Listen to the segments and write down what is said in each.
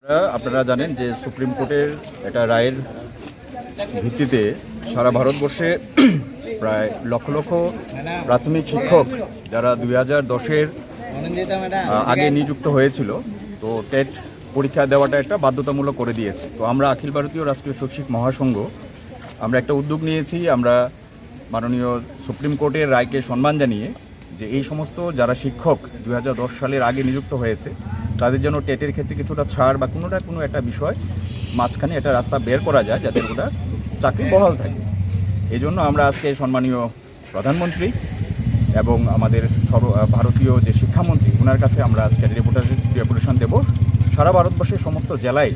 আপনারা জানেন যে সুপ্রিম কোর্টের একটা রায়ের ভিত্তিতে সারা ভারতবর্ষে প্রায় লক্ষ লক্ষ প্রাথমিক শিক্ষক যারা 2010-এর আগে নিযুক্ত হয়েছিল, তো টেট পরীক্ষা দেওয়াটা একটা বাধ্যতামূলক করে দিয়েছে। তো আমরা অখিল ভারতীয় রাষ্ট্রীয় শৈক্ষিক মহাসংঘ আমরা একটা উদ্যোগ নিয়েছি। আমরা মাননীয় সুপ্রিম কোর্টের রায়কে সম্মান জানিয়ে যে এই সমস্ত যারা শিক্ষক 2010 সালের আগে নিযুক্ত হয়েছে তাদের জন্য টেটের ক্ষেত্রে কিছুটা ছাড় বা কোনো একটা বিষয় মাঝখানে একটা রাস্তা বের করা যায় যাতে ওটা চাকরি বহাল থাকে। এই জন্য আমরা আজকে সম্মানীয় প্রধানমন্ত্রী এবং আমাদের ভারতীয় যে শিক্ষামন্ত্রী ওনার কাছে আমরা আজকে ডেপুটেশন দেব। সারা ভারতবর্ষের সমস্ত জেলায়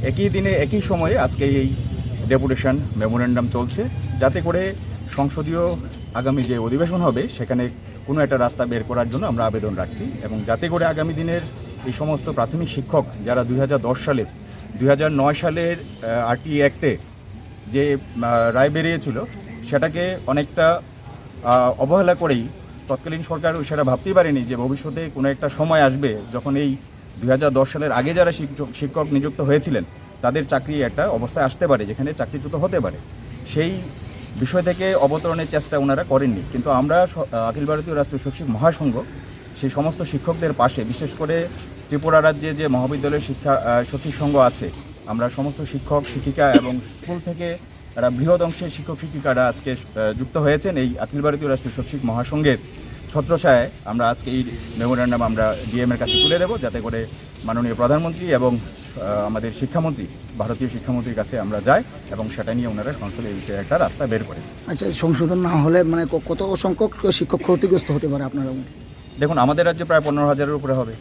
একই দিনে একই সময়ে আজকে এই ডেপুটেশন মেমোরেন্ডাম চলছে, যাতে করে সংসদীয় আগামী যে অধিবেশন হবে সেখানে কোনো একটা রাস্তা বের করার জন্য আমরা আবেদন রাখছি, এবং যাতে করে আগামী দিনের এই সমস্ত প্রাথমিক শিক্ষক যারা 2009 সালের আরটি অ্যাক্টে যে রায় বেরিয়েছিল সেটাকে অনেকটা অবহেলা করেই তৎকালীন সরকার সেটা ভাবতেই পারেনি যে ভবিষ্যতে কোনো একটা সময় আসবে যখন এই 2010 সালের আগে যারা শিক্ষক নিযুক্ত হয়েছিলেন তাদের চাকরি একটা অবস্থায় আসতে পারে যেখানে চাকরিচ্যুত হতে পারে। সেই বিষয় থেকে অবতরণের চেষ্টা ওনারা করেননি, কিন্তু আমরা অখিল ভারতীয় রাষ্ট্রীয় শৈক্ষিক মহাসংঘ সেই সমস্ত শিক্ষকদের পাশে, বিশেষ করে ত্রিপুরা রাজ্যে যে মহাবিদ্যালয় শৈক্ষিক সংঘ আছে, আমরা সমস্ত শিক্ষক শিক্ষিকা এবং স্কুল থেকে তারা বৃহৎ অংশের শিক্ষক শিক্ষিকারা আজকে যুক্ত হয়েছেন এই অখিল ভারতীয় রাষ্ট্রীয় শৈক্ষিক মহাসংঘের ছত্রছায়ায়। আমরা আজকে এই মেমোরেন্ডাম আমরা ডিএমের কাছে তুলে দেব, যাতে করে মাননীয় প্রধানমন্ত্রী এবং আমাদের শিক্ষামন্ত্রী ভারতীয় শিক্ষামন্ত্রীর কাছে আমরা যাই এবং সেটা নিয়ে ওনারা সংসদে এই বিষয়ে একটা রাস্তা বের করে। আচ্ছা, সংশোধন না হলে মানে কত সংখ্যক শিক্ষক ক্ষতিগ্রস্ত হতে পারে আপনারা? দেখুন, আমাদের রাজ্যে প্রায় 15,000-এর উপরে হবে।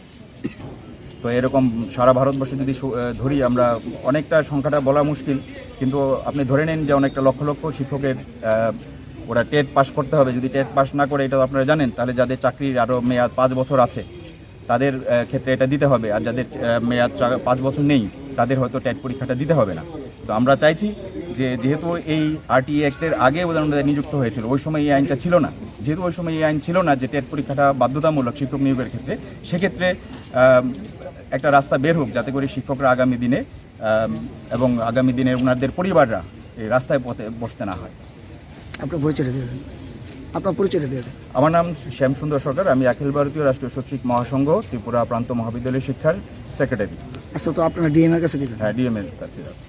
তো এরকম সারা ভারতবর্ষে যদি ধরি আমরা, অনেকটা সংখ্যাটা বলা মুশকিল, কিন্তু আপনি ধরে নিন যে অনেকটা লক্ষ লক্ষ শিক্ষকের ওরা টেট পাস করতে হবে। যদি টেট পাস না করে, এটা তো আপনারা জানেন, তাহলে যাদের চাকরির আরও মেয়াদ 5 বছর আছে তাদের ক্ষেত্রে এটা দিতে হবে, আর যাদের মেয়াদ 5 বছর নেই তাদের হয়তো টেট পরীক্ষাটা দিতে হবে না। তো আমরা চাইছি যে যেহেতু এই আরটি অ্যাক্টের আগে ওদের নিযুক্ত হয়েছিল, ওই সময় এই আইনটা ছিল না, যেহেতু ওই সময় এই আইন ছিল না যে টেট পরীক্ষাটা বাধ্যতামূলক শিক্ষক নিয়োগের ক্ষেত্রে, সেক্ষেত্রে একটা রাস্তা বের হোক যাতে করে শিক্ষকরা আগামী দিনে এবং আগামী দিনে ওনাদের পরিবাররা এই রাস্তায় পথে বসতে না হয়। আপনার পরিচয় দিয়ে দেন। আমার নাম শ্যামসুন্দর সরকার, আমি অখিল ভারতীয় রাষ্ট্রীয় শৈক্ষিক মহাসংঘ ত্রিপুরা প্রান্ত মহাবিদ্যালয় শিক্ষার সেক্রেটারি। আচ্ছা, তো আপনারা ডিএম এর কাছে দেবেন? হ্যাঁ, ডিএম এর কাছে আছে।